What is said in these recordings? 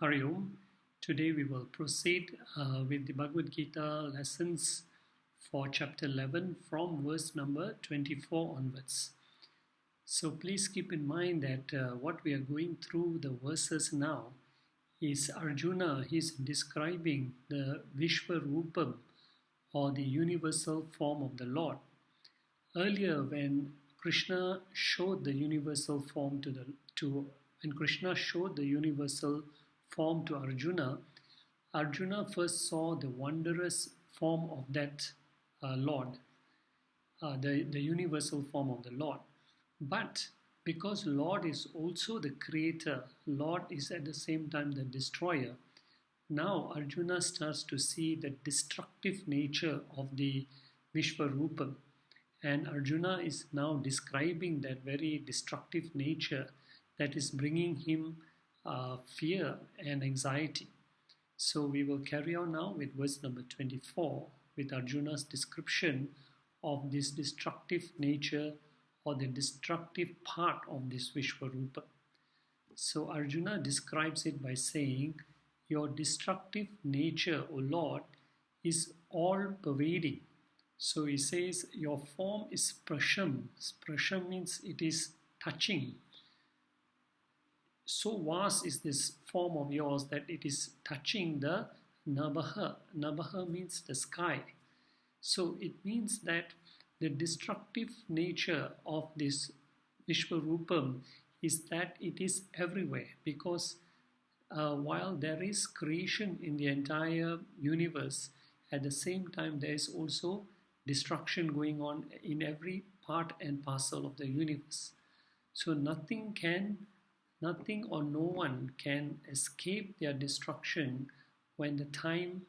Hari Om. Today we will proceed with the Bhagavad Gita lessons for chapter 11 from verse number 24 onwards. So please keep in mind that what we are going through the verses now is Arjuna. He's describing the Vishwarupam or the universal form of the Lord. Earlier, when Krishna showed the universal form when Krishna showed the universal form to Arjuna, Arjuna first saw the wondrous form of that Lord, the universal form of the Lord. But because Lord is also the creator, Lord is at the same time the destroyer, now Arjuna starts to see the destructive nature of the Vishwarupam. And Arjuna is now describing that very destructive nature that is bringing him fear and anxiety. So we will carry on now with verse number 24 with Arjuna's description of this destructive nature or the destructive part of this Vishwarupa. So Arjuna describes it by saying, "Your destructive nature, O Lord, is all pervading." So he says, your form is sprasham. Sprasham means it is touching. So vast is this form of yours that it is touching the Nabaha. Nabaha means the sky. So it means that the destructive nature of this Vishwarupam is that it is everywhere, because while there is creation in the entire universe, at the same time there is also destruction going on in every part and parcel of the universe. So nothing or no one can escape their destruction when the time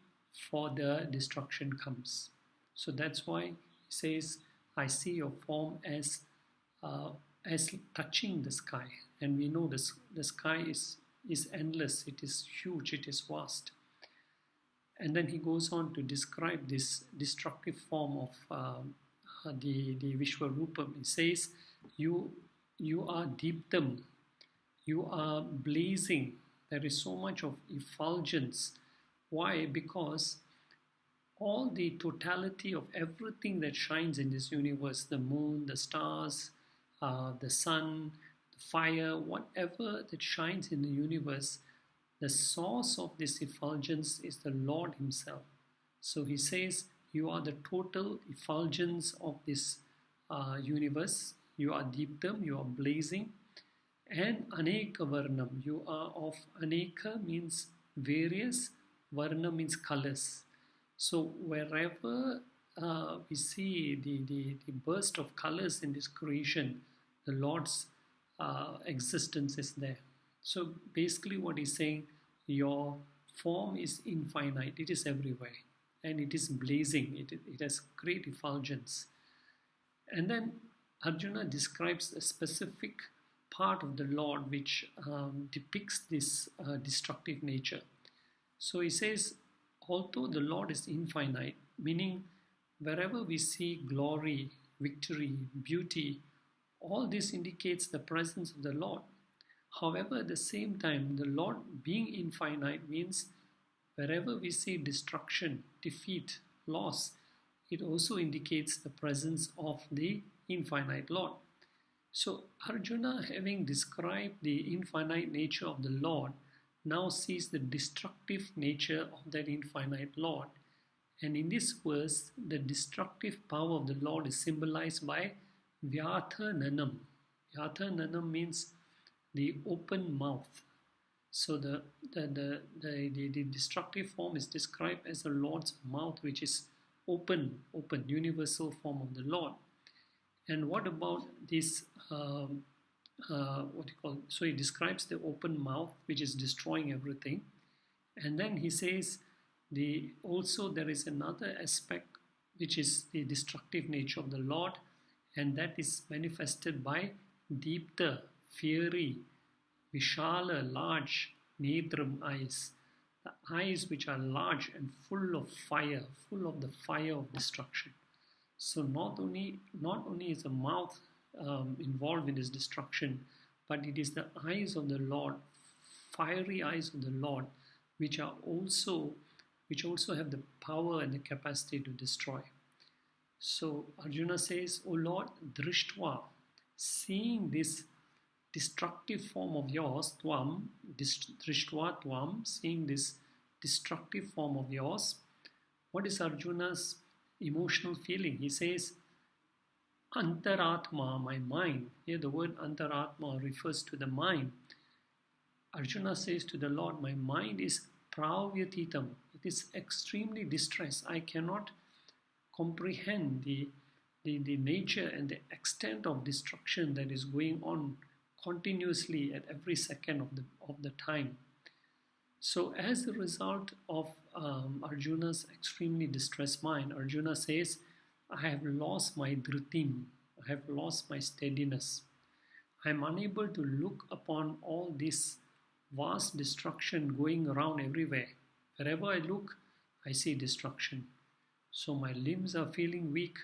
for the destruction comes. So that's why he says, I see your form as touching the sky. And we know the sky is endless, it is huge, it is vast. And then he goes on to describe this destructive form of the Vishwarupam. He says, you are deeptam, you are blazing. There is so much of effulgence. Why? Because all the totality of everything that shines in this universe, the moon, the stars, the sun, the fire, whatever that shines in the universe, the source of this effulgence is the Lord Himself. So he says, you are the total effulgence of this universe. You are deeptam, you are blazing. And aneka varnam, you are of aneka means various, varna means colors. So wherever we see the burst of colors in this creation, the Lord's existence is there. So basically what he's saying, your form is infinite, it is everywhere, and it is blazing, it has great effulgence. And then Arjuna describes a specific part of the Lord which depicts this destructive nature. So he says, although the Lord is infinite, meaning wherever we see glory, victory, beauty, all this indicates the presence of the Lord. However, at the same time, the Lord being infinite means wherever we see destruction, defeat, loss, it also indicates the presence of the infinite Lord. So Arjuna, having described the infinite nature of the Lord, now sees the destructive nature of that infinite Lord. And in this verse, the destructive power of the Lord is symbolized by Vyatha Nanam. Vyatha Nanam means the open mouth. So the destructive form is described as the Lord's mouth, which is open, universal form of the Lord. And what about this, so he describes the open mouth, which is destroying everything. And then he says, also there is another aspect, which is the destructive nature of the Lord, and that is manifested by Deepta, fiery, Vishala, large, Nedram, eyes. The eyes which are large and full of fire, full of the fire of destruction. So not only is the mouth involved in this destruction, but it is the eyes of the Lord, fiery eyes of the Lord, which also have the power and the capacity to destroy. So Arjuna says, "O Lord, Drishtva," seeing this destructive form of yours, Tvam, Drishtva Tvam, seeing this destructive form of yours, what is Arjuna's emotional feeling? He says, Antaratma, my mind. Here the word Antaratma refers to the mind. Arjuna says to the Lord, my mind is pravyatitam. It is extremely distressed. I cannot comprehend the nature and the extent of destruction that is going on continuously at every second of the time. So as a result of Arjuna's extremely distressed mind, Arjuna says, I have lost my dhritim, I have lost my steadiness. I am unable to look upon all this vast destruction going around everywhere. Wherever I look, I see destruction. So my limbs are feeling weak,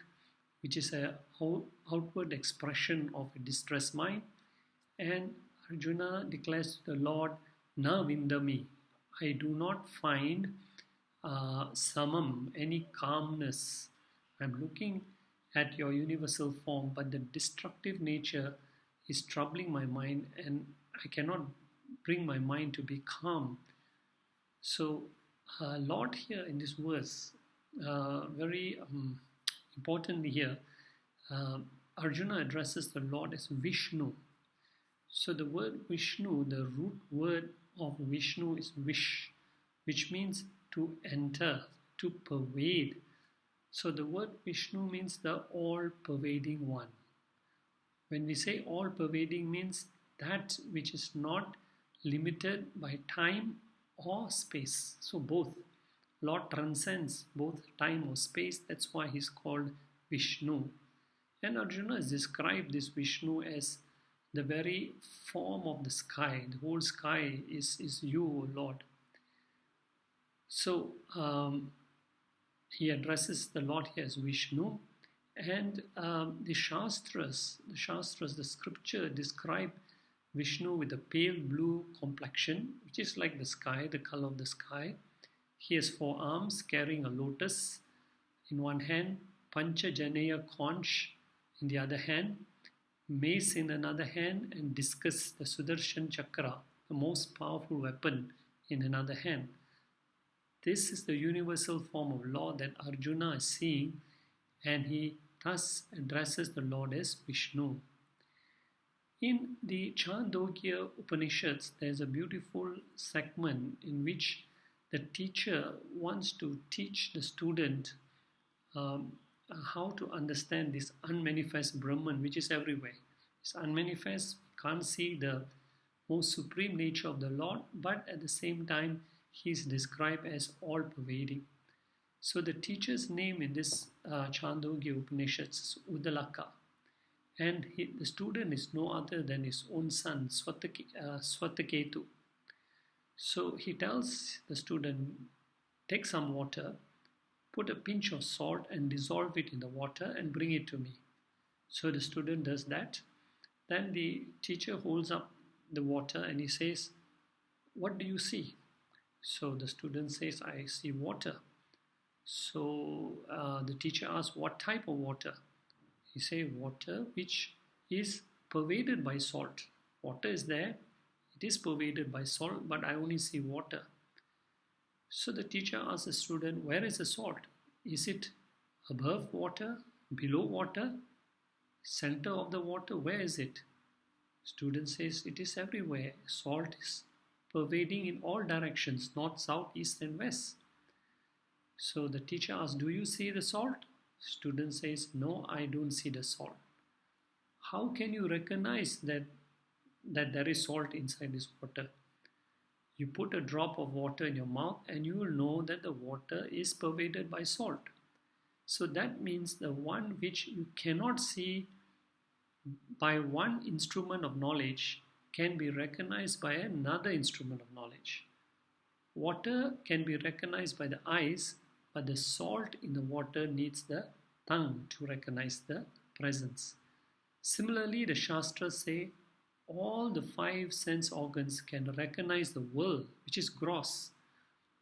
which is an outward expression of a distressed mind. And Arjuna declares to the Lord, Na vindami, I do not find samam, any calmness. I'm looking at your universal form, but the destructive nature is troubling my mind and I cannot bring my mind to be calm. So Lord here in this verse, very importantly here, Arjuna addresses the Lord as Vishnu. So the word Vishnu, the root word of Vishnu is Vish, which means to enter, to pervade. So the word Vishnu means the all-pervading one. When we say all-pervading means that which is not limited by time or space. So both. Lord transcends both time or space. That's why he's called Vishnu. And Arjuna has described this Vishnu as the very form of the sky. The whole sky is you, O Lord. So he addresses the Lord here as Vishnu. And the Shastras, the scripture describe Vishnu with a pale blue complexion, which is like the sky, the color of the sky. He has 4 arms carrying a lotus in one hand, Pancha Janeya conch in the other hand, mace in another hand, and discus, the Sudarshan Chakra, the most powerful weapon, in another hand. This is the universal form of Lord that Arjuna is seeing, and he thus addresses the Lord as Vishnu. In the Chandogya Upanishads, there is a beautiful segment in which the teacher wants to teach the student how to understand this unmanifest Brahman, which is everywhere. It's unmanifest, can't see the most supreme nature of the Lord, but at the same time, he is described as all-pervading. So the teacher's name in this Chandogya Upanishads is Udalaka. And the student is no other than his own son, Swataketu. So he tells the student, take some water, put a pinch of salt and dissolve it in the water and bring it to me. So the student does that. Then the teacher holds up the water and he says, what do you see? So the student says, I see water. So the teacher asks, what type of water? He says, water which is pervaded by salt. Water is there, it is pervaded by salt, but I only see water. So the teacher asks the student, where is the salt? Is it above water, below water, center of the water? Where is it? Student says, it is everywhere. Salt is pervading in all directions, north, south, east and west. So the teacher asks, do you see the salt? Student says, no, I don't see the salt. How can you recognize that there is salt inside this water? You put a drop of water in your mouth and you will know that the water is pervaded by salt. So that means the one which you cannot see by one instrument of knowledge can be recognized by another instrument of knowledge. Water can be recognized by the eyes, but the salt in the water needs the tongue to recognize the presence. Similarly, the Shastras say All the five sense organs can recognize the world, which is gross,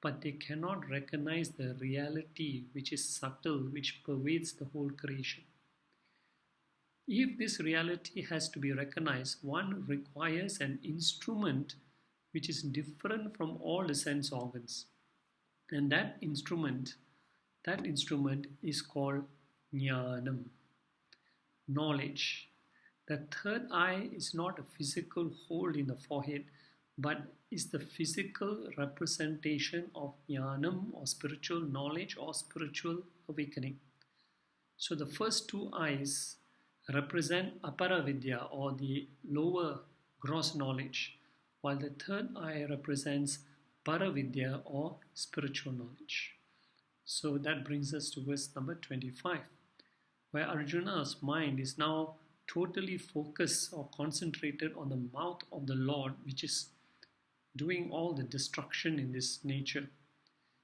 but they cannot recognize the reality, which is subtle, which pervades the whole creation. If this reality has to be recognized, one requires an instrument which is different from all the sense organs. And that instrument is called jnanam, knowledge. The third eye is not a physical hole in the forehead, but is the physical representation of jnanam, or spiritual knowledge, or spiritual awakening. So the first two eyes represent aparavidya, or the lower gross knowledge, while the third eye represents paravidya, or spiritual knowledge. So that brings us to verse number 25, where Arjuna's mind is now totally focused or concentrated on the mouth of the Lord, which is doing all the destruction in this nature.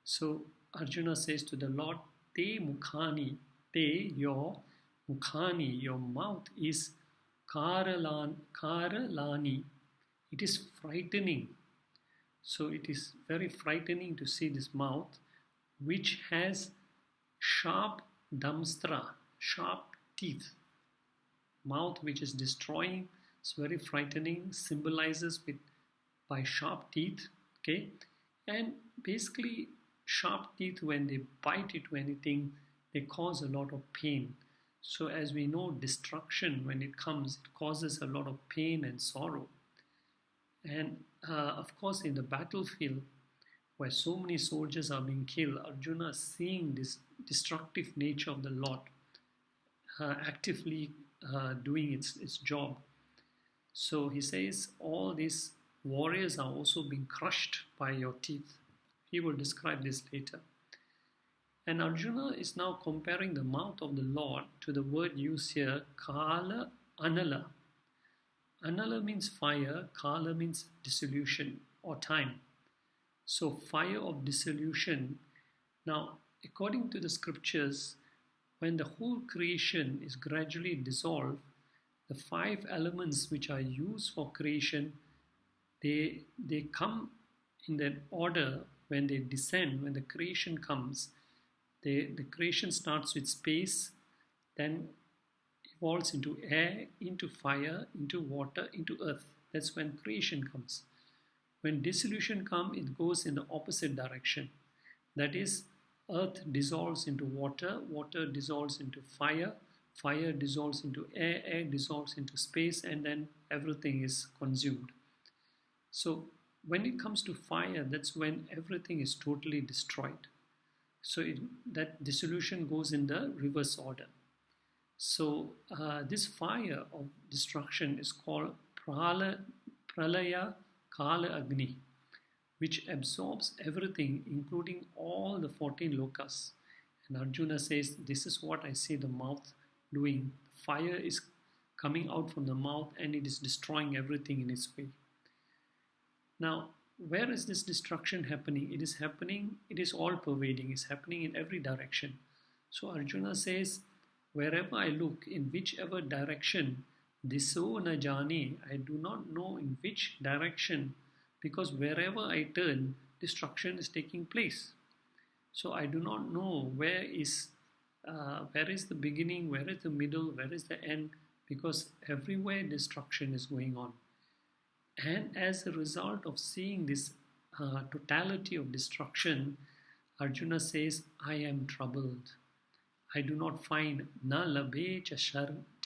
So Arjuna says to the Lord, Te mukhani, te, your mukhani, your mouth is karalani. It is frightening. So it is very frightening to see this mouth, which has sharp damstra, sharp teeth. Mouth which is destroying, it's very frightening, symbolizes by sharp teeth, okay? And basically, sharp teeth, when they bite into anything, they cause a lot of pain. So as we know, destruction, when it comes, it causes a lot of pain and sorrow. And of course, in the battlefield, where so many soldiers are being killed, Arjuna is seeing this destructive nature of the Lord actively doing its job. So he says, all these warriors are also being crushed by your teeth. He will describe this later. And Arjuna is now comparing the mouth of the Lord to the word used here, kala anala. Anala means fire, kala means dissolution or time. So fire of dissolution. Now, according to the scriptures, when the whole creation is gradually dissolved, the five elements which are used for creation, they come in that order. When they descend, when the creation comes, the creation starts with space, then evolves into air, into fire, into water, into earth. That's when creation comes. When dissolution comes, it goes in the opposite direction. That is, earth dissolves into water, water dissolves into fire, fire dissolves into air, air dissolves into space, and then everything is consumed. So when it comes to fire, that's when everything is totally destroyed. So that dissolution goes in the reverse order. So this fire of destruction is called pralaya kala agni, which absorbs everything, including all the 14 lokas. And Arjuna says, this is what I see the mouth doing. Fire is coming out from the mouth and it is destroying everything in its way. Now, where is this destruction happening? It is happening, it is all pervading, it's happening in every direction. So Arjuna says, wherever I look, in whichever direction, diso na jani, I do not know in which direction, because wherever I turn, destruction is taking place. So I do not know where is the beginning, where is the middle, where is the end, because everywhere destruction is going on. And as a result of seeing this totality of destruction, Arjuna says, I am troubled. I do not find na labhe cha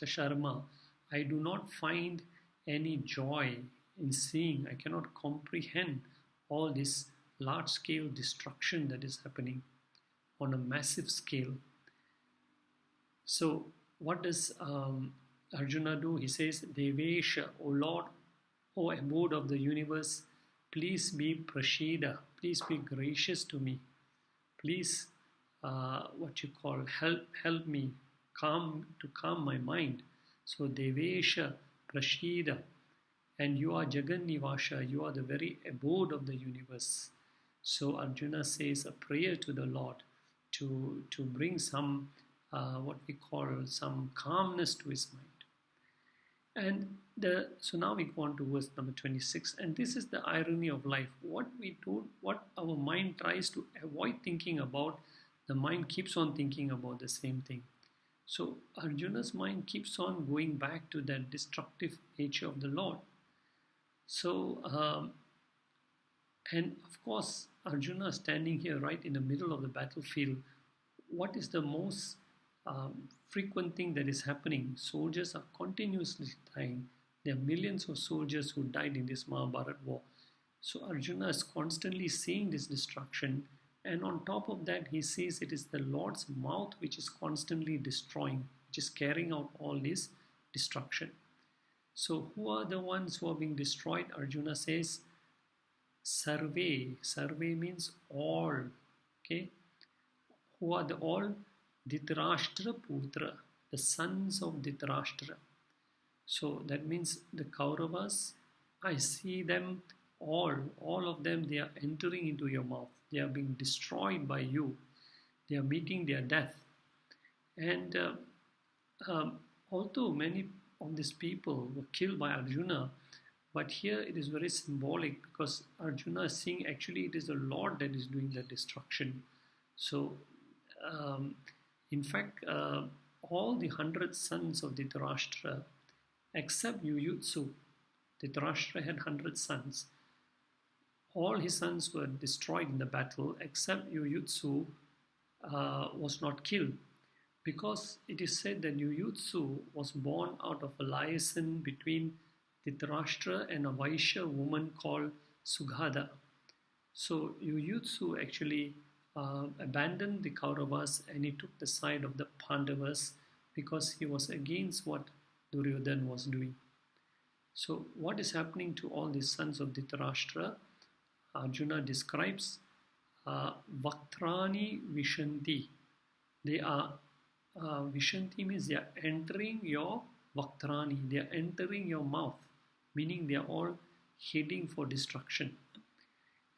sharma. I do not find any joy in seeing. I cannot comprehend all this large-scale destruction that is happening on a massive scale. So what does Arjuna do? He says, Devesha, O Lord, O abode of the universe, please be prashida, please be gracious to me. Please, help me, calm my mind. So Devesha, prashida, and you are Jagannivasha, you are the very abode of the universe. So Arjuna says a prayer to the Lord to bring some, some calmness to his mind. And So now we go on to verse number 26, and this is the irony of life. What our mind tries to avoid thinking about, the mind keeps on thinking about the same thing. So Arjuna's mind keeps on going back to that destructive nature of the Lord. So, and of course, Arjuna standing here right in the middle of the battlefield. What is the most frequent thing that is happening? Soldiers are continuously dying. There are millions of soldiers who died in this Mahabharat war. So Arjuna is constantly seeing this destruction, and on top of that, he sees it is the Lord's mouth which is constantly destroying, which is carrying out all this destruction. So who are the ones who are being destroyed? Arjuna says, Sarve. Sarve means all. Okay. Who are the all? Dhritarashtra Putra, the sons of Dhritarashtra. So that means the Kauravas, I see them all of them, they are entering into your mouth. They are being destroyed by you. They are meeting their death. And although many of these people were killed by Arjuna, but here it is very symbolic because Arjuna is seeing actually it is the Lord that is doing the destruction. So, in fact, all the 100 sons of Dhritarashtra, except Yuyutsu, Dhritarashtra had 100 sons. All his sons were destroyed in the battle, except Yuyutsu was not killed. Because it is said that Yuyutsu was born out of a liaison between Dhritarashtra and a Vaishya woman called Sugada. So Yuyutsu actually abandoned the Kauravas and he took the side of the Pandavas because he was against what Duryodhana was doing. So what is happening to all these sons of Dhritarashtra? Arjuna describes Vaktrani Vishanti. They are Vishanti means they are entering your Vaktrani, they are entering your mouth, meaning they are all heading for destruction.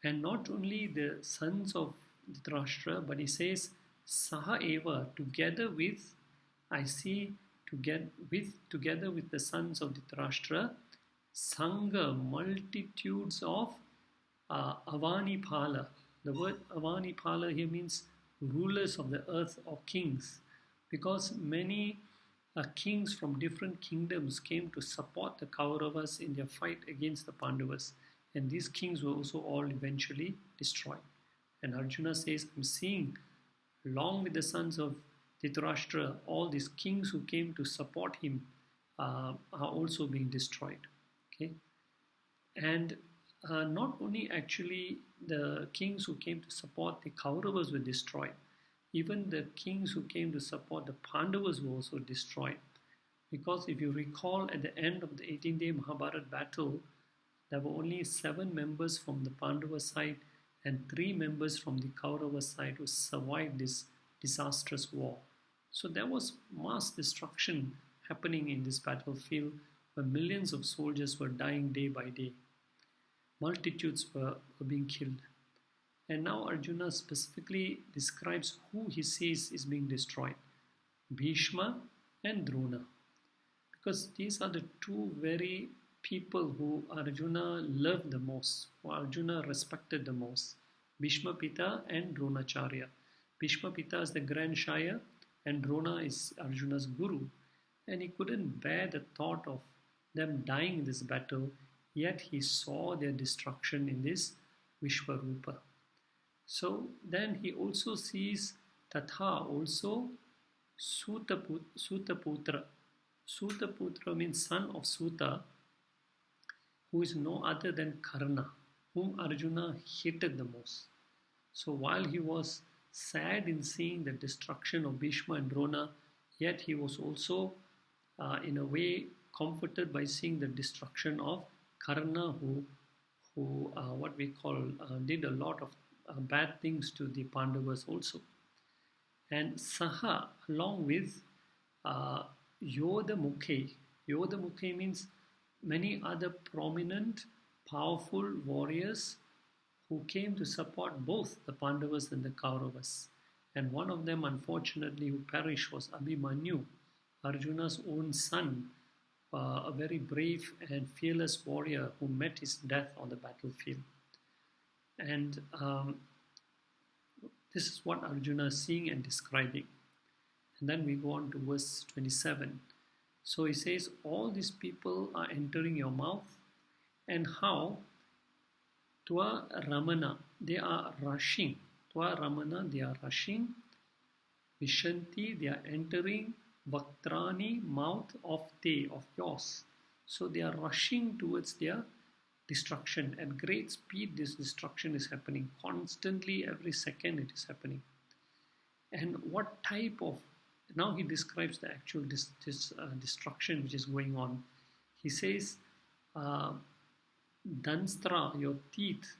And not only the sons of Dhritarashtra, but he says Saha Eva, together with, I see, together with the sons of Dhritarashtra, Sangha, multitudes of Avanipala. The word Avanipala here means rulers of the earth or kings, because many kings from different kingdoms came to support the Kauravas in their fight against the Pandavas, and these kings were also all eventually destroyed. And Arjuna says, I'm seeing, along with the sons of Dhritarashtra, all these kings who came to support him are also being destroyed. Okay, and not only actually the kings who came to support the Kauravas were destroyed, even the kings who came to support the Pandavas were also destroyed. Because if you recall, at the end of the 18-day Mahabharat battle, there were only 7 members from the Pandava side and 3 members from the Kaurava side who survived this disastrous war. So there was mass destruction happening in this battlefield where millions of soldiers were dying day by day. Multitudes were being killed. And now Arjuna specifically describes who he sees is being destroyed. Bhishma and Drona. Because these are the two very people who Arjuna loved the most, who Arjuna respected the most. Bhishma Pita and Dronacharya. Bhishma Pita is the Grand Shire and Drona is Arjuna's Guru. And he couldn't bear the thought of them dying in this battle, yet he saw their destruction in this Vishwarupa. So then he also sees Tatha, also Sutaputra. Sutaputra means son of Suta, who is no other than Karna, whom Arjuna hated the most. So while he was sad in seeing the destruction of Bhishma and Drona, yet he was also in a way comforted by seeing the destruction of Karna, who what we call did a lot of bad things to the Pandavas also. And Saha, along with Yodamukhe. Yodamukhe means many other prominent, powerful warriors who came to support both the Pandavas and the Kauravas. And one of them, unfortunately, who perished was Abhimanyu, Arjuna's own son, a very brave and fearless warrior who met his death on the battlefield. And this is what Arjuna is seeing and describing. And then we go on to verse 27. So he says, all these people are entering your mouth, and how Twa Ramana, they are rushing. Twa Ramana, they are rushing. Vishanti, they are entering. Vaktrani, mouth of te, of yours. So they are rushing towards their destruction. At great speed, this destruction is happening. Constantly, every second it is happening. And what type of, now he describes the actual destruction which is going on. He says, Danstra, your teeth,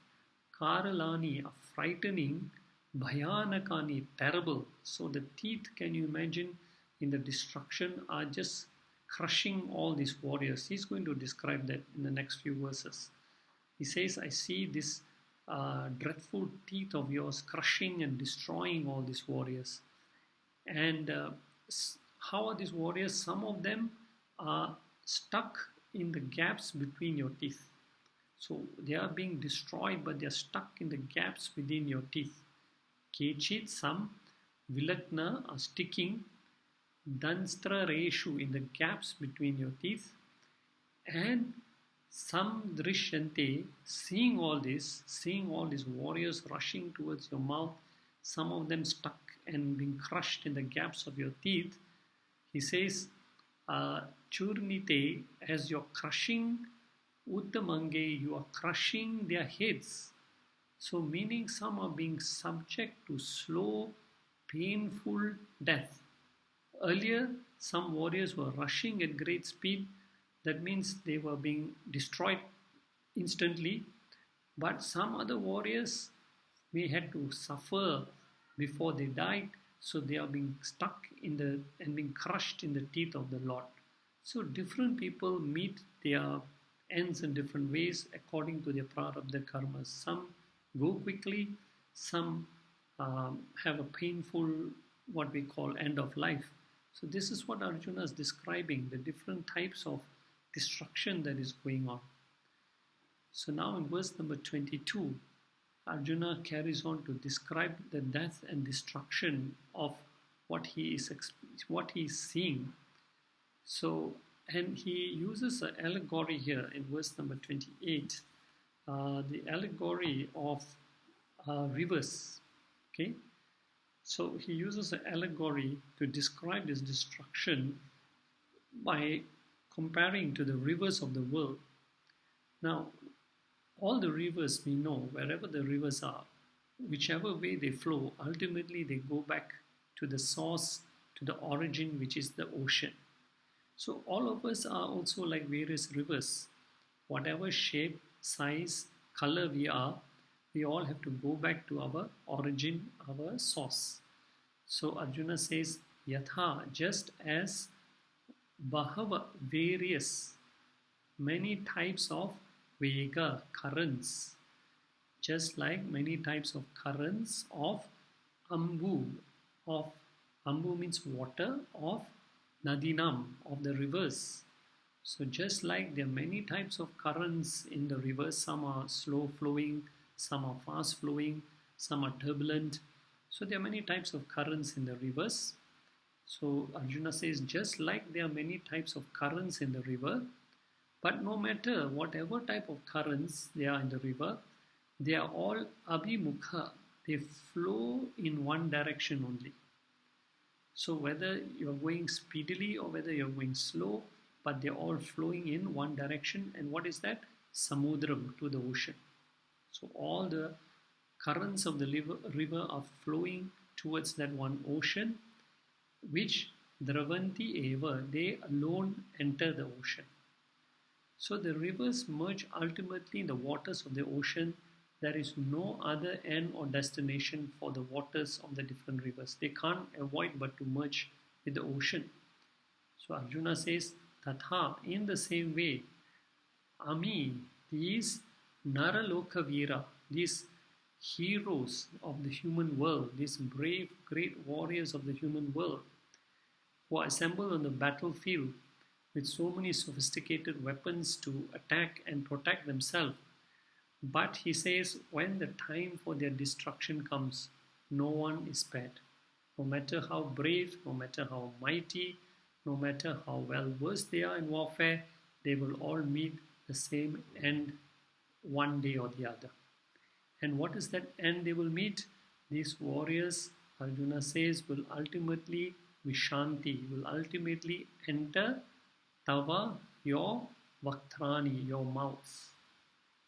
Karalani, are frightening, Bhayanakani, terrible. So the teeth, can you imagine, in the destruction are just crushing all these warriors. He's going to describe that in the next few verses. He says, I see this dreadful teeth of yours crushing and destroying all these warriors. And how are these warriors? Some of them are stuck in the gaps between your teeth. So they are being destroyed, but they are stuck in the gaps within your teeth. Kechit, some, Vilakna, are sticking, Danstra Reshu, in the gaps between your teeth, and some Drishyante, seeing all these warriors rushing towards your mouth, some of them stuck and being crushed in the gaps of your teeth. He says, Churnite, as you're crushing Uttamange, you are crushing their heads. So meaning some are being subject to slow, painful death. Earlier, some warriors were rushing at great speed. That means they were being destroyed instantly. But some other warriors may had to suffer before they died. So they are being stuck and being crushed in the teeth of the Lord. So different people meet their ends in different ways according to their prarabdha karmas. Some go quickly, some have a painful, what we call, end of life. So this is what Arjuna is describing, the different types of destruction that is going on. So now in verse number 22, Arjuna carries on to describe the death and destruction of what he is seeing. So, and he uses an allegory here in verse number 28, the allegory of rivers. Okay, so he uses an allegory to describe this destruction by comparing to the rivers of the world. Now, all the rivers we know, wherever the rivers are, whichever way they flow, ultimately they go back to the source, to the origin, which is the ocean. So all of us are also like various rivers. Whatever shape, size, color we are, we all have to go back to our origin, our source. So Arjuna says, Yatha, just as Bahava, various, many types of Vega, currents, just like many types of currents of Ambu means water, of Nadinam, of the rivers. So just like there are many types of currents in the rivers, some are slow flowing, some are fast flowing, some are turbulent. So there are many types of currents in the rivers. So Arjuna says, just like there are many types of currents in the river, but no matter whatever type of currents there are in the river, they are all abhimukha. They flow in one direction only. So whether you're going speedily or whether you're going slow, but they're all flowing in one direction. And what is that? Samudram, to the ocean. So all the currents of the river are flowing towards that one ocean, which Dravanti eva, they alone enter the ocean. So the rivers merge ultimately in the waters of the ocean. There is no other end or destination for the waters of the different rivers. They can't avoid but to merge with the ocean. So Arjuna says, Tatha, in the same way, Ami, these Naralokavira, these heroes of the human world, these brave, great warriors of the human world, who are assembled on the battlefield, with so many sophisticated weapons to attack and protect themselves. But he says, when the time for their destruction comes, no one is spared. No matter how brave, no matter how mighty, no matter how well versed they are in warfare, they will all meet the same end one day or the other. And what is that end they will meet? These warriors, Arjuna says, will ultimately Vishanti, will ultimately enter Tava, your Vaktrani, your mouth.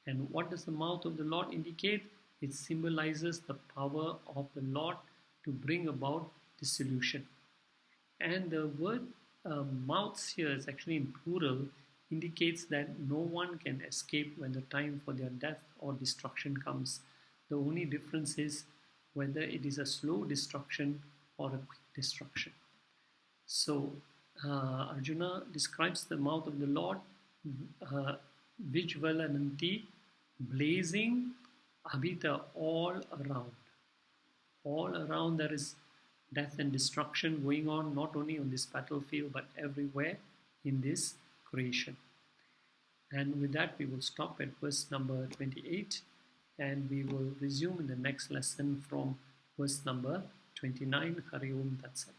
And what does the mouth of the Lord indicate? It symbolizes the power of the Lord to bring about dissolution. And the word mouths here is actually in plural, indicates that no one can escape when the time for their death or destruction comes. The only difference is whether it is a slow destruction or a quick destruction. So Arjuna describes the mouth of the Lord, Vijvalananti, blazing, Abhita, all around. All around there is death and destruction going on, not only on this battlefield, but everywhere in this creation. And with that, we will stop at verse number 28, and we will resume in the next lesson from verse number 29. Hari Om Tat Sat.